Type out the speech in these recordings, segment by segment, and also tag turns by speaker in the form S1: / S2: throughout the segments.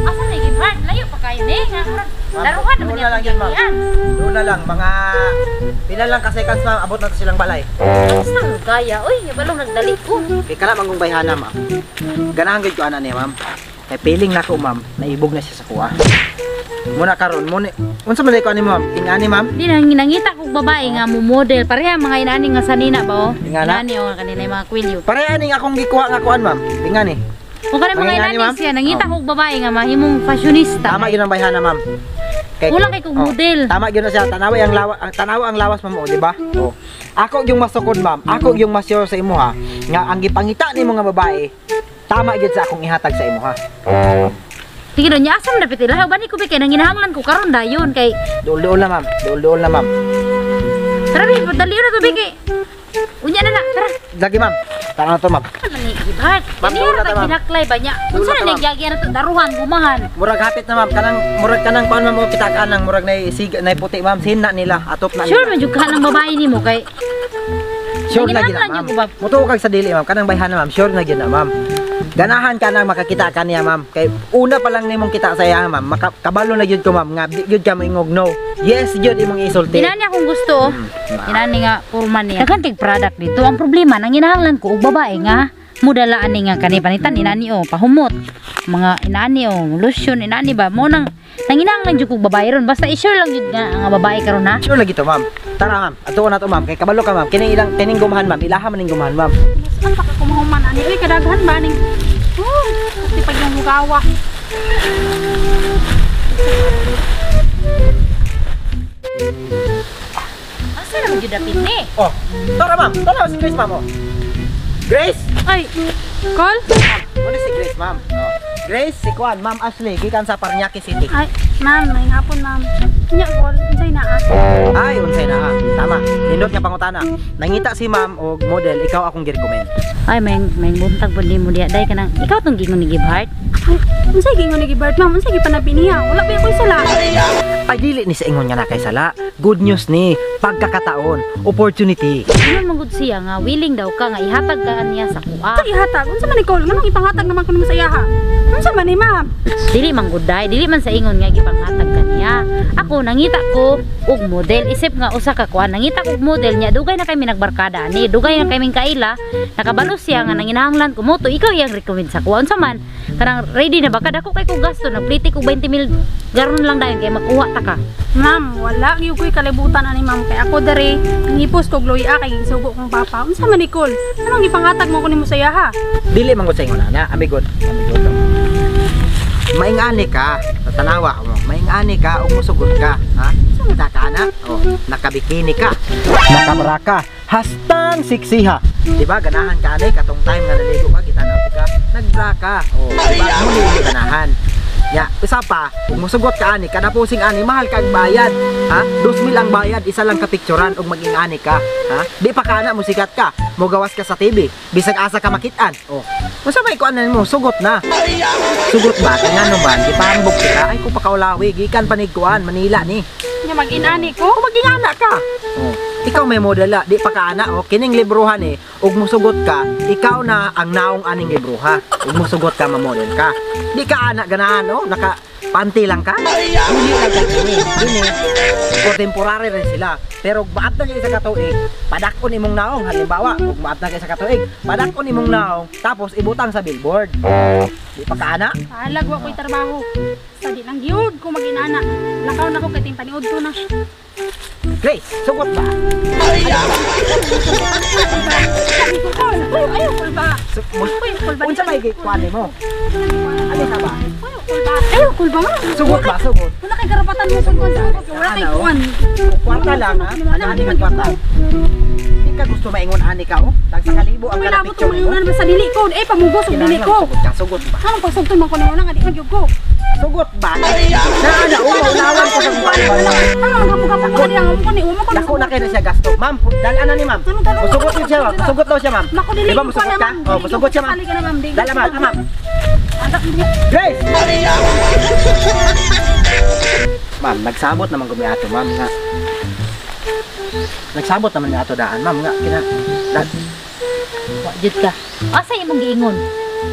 S1: Asa na Gibhard? Layo pa kayo ni. Daruhan naman
S2: Doon na lang yan, ma'am. Doon na lang. Mga pila lang ka-seconds, ma'am. Abot na to silang balay.
S1: Ang gaya. Uy, balong nagdali ko.
S2: Kaya ka na manggong bayhana, ma'am. Ganahan gid ko ana niya, ma'am. Kay feeling na ko, ma'am, naibog na siya sa kuha. Muna karon, muna. Unsa man ko ani, ma'am? Ingani, ma'am?
S1: Di nangita kog babae nga mo model. Pareha mga inani nga sanina ba oh.
S2: Ingana?
S1: Inani o kanina yung mga kwilyo.
S2: Pare ani akong gikuha nga kuan, ma'am. Ingani.
S1: O kanina mga
S2: Ingani,
S1: inani
S2: ma'am?
S1: siya. Nangita kog babae nga mahimong fashionista.
S2: Tama gyud ang bayhana, ma'am.
S1: Wala kay kog model.
S2: Tama gyud na siya. Tanawa ang lawas, ma'am, di ba? Oh. Ako yung masukod, ma'am. Ako yung masure sa imo ha. Nga ang gipangita nimo nga babae, tama gyud sa akong ihatag sa imo ha.
S1: Sige doon, asam na piti. Lahaw ba ni ko kay nang ginahanglan ko karon dayon kay
S2: Duol-duol na, ma'am. Duol-duol na, ma'am.
S1: tara bi, dali na to bigi. Unya na na, tara.
S2: Lagi, ma'am. Tara na to, ma'am.
S1: Ano ni Gibhard?
S2: Ma'am,
S1: Kani
S2: duol na
S1: ra
S2: ta,
S1: ta
S2: ma'am.
S1: ginaklay ba nya?
S2: Duol
S1: Unsa
S2: na ta,
S1: na
S2: ma'am.
S1: nagyagi na to daruhan gumahan?
S2: Murag hapit na, ma'am. Murag kanang kuan, ma'am, kita kanang murag nay puti, ma'am. Sina nila, atop na
S1: Sure
S2: nila.
S1: man jud ka ng babae nimo kay
S2: Sure na
S1: Nanginahanglan
S2: gid na,
S1: yun ko
S2: ma'am.
S1: ba?
S2: Mutuo kag sa dili, ma'am. Kanang bayhana, ma'am. Sure na gid na, ma'am. Ganahan ka nang makakita ka niya, ma'am. Kay una pa lang nimong kita sa iya, ma'am. Kabalo na gyud ko, ma'am. Nga di gyud ka moingog no. Yes, gyud imong isulti.
S1: dinani akong gusto. Dinani nga purman niya. Daghan kay product dito. Ang problema nang ginahanglan ko og babae nga mudalaan ni nga kani panitan inani o pahumot. Mga inani o lotion inani ba mo nang nanginahanglan jud kog babae ron. Basta i-sure lang jud nga babae karon ha.
S2: Sure lagi to, ma'am. Tara, ma'am. Ato na to, ma'am. Kay kabalo ka, ma'am. Kining gumahan, ma'am. Ilaha man ning gumahan, ma'am.
S3: Saan pa ka kumahuman ani? Uy, kadaghan ba ning? Kasi pag yung mugawa.
S1: Asa na jud dapit ni?
S2: Oh. Tara, ma'am. Tara si Grace, ma'am. Oh. Grace.
S3: Ay, call?
S2: Ano si Grace, ma'am? Oh. Grace, si Kwan, Ma'am Ashley, gikan sa Paranaque City.
S3: Ay, ma'am, may hapon, ma'am. Nya, call. Unsay na
S2: Ay, unsay na ha. Tama. Nindot nga pangutana. Nangita si ma'am og model, ikaw akong gi-recommend.
S1: Ay may buntag pud nimo diya dai kanang ikaw tong gingon ni Gibhard.
S3: Ay, unsay gingon ni Gibert, ma'am? Unsay gipanabi niya? Wala ba ako'y sala?
S2: Ay, dili ni sa ingon nga na kay sala. Good news ni, pagkakataon, opportunity.
S1: Ingon man gud siya nga willing daw ka nga ihatag ka niya sa kuha.
S3: Unsay ihatag? Unsa man ni call? Nganong ipanghatag naman kuno sa iyaha? Unsa man ni, ma'am?
S1: Dili man gud dai, dili man sa ingon nga gipanghatag ka niya. Ako nangita ko og model isip nga usa ka kuan nangita ko og model niya dugay na kami nagbarkada ni dugay na kami kaila nakabalo siya nga nanginahanglan ko mo to ikaw yang recommend sa kuha unsa man kanang ready na ba kada ko kay ko gasto na pliti ko 20,000 garon lang dayon kay makuha ta ka.
S3: Ma'am, wala gyud ko'y kalibutan ani, ma'am. Kay ako dere, ngipos ko gloya kay gisugo kong papa. Unsa man ni call? Anong ipanghatag mo kuno sa iyaha?
S2: Dili man gud sa ingon na, amigod. Maingani ka, tanawa mo. Maingani ka ug musugot ka, ha? Kita ka na? Oh, nakabikini ka. Nakabra ka. Hastang siksiha. Diba ganahan ka ani katong time nga naligo ka kita na ka. Nagbra ka. Oh, diba mo ni ganahan. Ya, isa pa, kung musugot ka ani, kada pusing ani, mahal kang bayad. Ha? 2,000 ang bayad, isa lang ka picturean ug maging ani ka. Ha? Di pa kana mo sikat ka, mo gawas ka sa TV, bisag asa ka makitaan. Oh. Unsa may kuanan mo, sugot na. Sugot ba ngano man, di pa ambog ka. Ay ko pa kaulawi, gikan panigkuan, Manila ni.
S3: Nya mag-inani ko?
S2: Kung maging anak ka. Oh. Ikaw may modela, di pa ka anak. Oh. Kining libruhan eh, ug musugot ka, ikaw na ang naong aning libruha. Ug musugot ka, mamodel ka. Di ka anak ganahan, oh. Naka panty lang ka. Hindi lang ka kini. Temporary rin sila. Pero baat na kayo sa katuig, padakon imong naong. Halimbawa, kung baat na kayo sa katuig, padakon imong naong, tapos ibutang sa billboard. Di pa ka anak.
S3: Halag wa ko'y trabaho. Sa di lang gyud ko mag-inana. Lakaw na ko kay ting paniud ko na.
S2: Grace, sugot ba?
S3: Sabi ko call. Uy, ayaw call ba?
S2: Unsa may gikuan mo? Ano ka ba?
S3: Ayaw call ba, ma'am?
S2: Sugot ba? Sugot.
S3: Wala kay karapatan mo sa kuan sa ako. Wala kay kuan.
S2: Kwarta lang ha? Ani ka kwarta. Di ka gusto maingon ani ka oh? Tagsa-kalibo ang
S3: Wala
S2: kada
S3: mo
S2: picture mo.
S3: tumalingan sa dili ko. Eh pamugos og dili ko.
S2: Sugot ka, sugot ba?
S3: Anong pagsugtol man ko nimo nang adi magyug ko.
S2: Sugot ba? Naana unawan ko sa buwan.
S3: Ano magapugapag ko diyan mo ko ni umo ko.
S2: Dako na kayo na siya gasto. Ma'am, dalan na ni ma'am. Musugot din siya, musugot daw siya ma'am.
S3: Naku dili.
S2: Di ba musugot ka? Oh, musugot siya ma'am. Dala ma'am, ma'am. Grace! Ma'am, nagsabot naman gumiato ma'am nga. Nagsabot naman nga ato daan, ma'am nga kina.
S1: Wa jud ka. Asa imong giingon?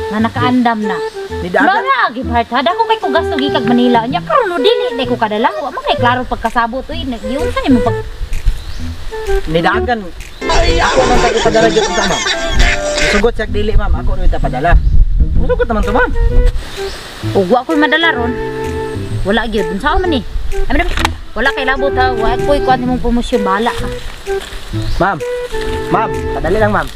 S1: Nga nakaandam na.
S2: Ni dagan.
S1: Wala gibhart hada ko kay ko gasto gikag Manila nya karon no dili na ko kadala. Wa man kay klaro pagkasabot uy. Yun sa imong pag
S2: Ni dagan. Ako man tayo padala gyud sa ma'am. Sugot siya dili ma'am, ako rin padala. Sugot naman to ma'am.
S1: ug wa ko'y madala ron. Wala gyud unsa man ni? Ami wala kay labot ha. Wa ko'y kuan imong promosyon bala ka.
S2: Ma'am. Ma'am, padali lang ma'am.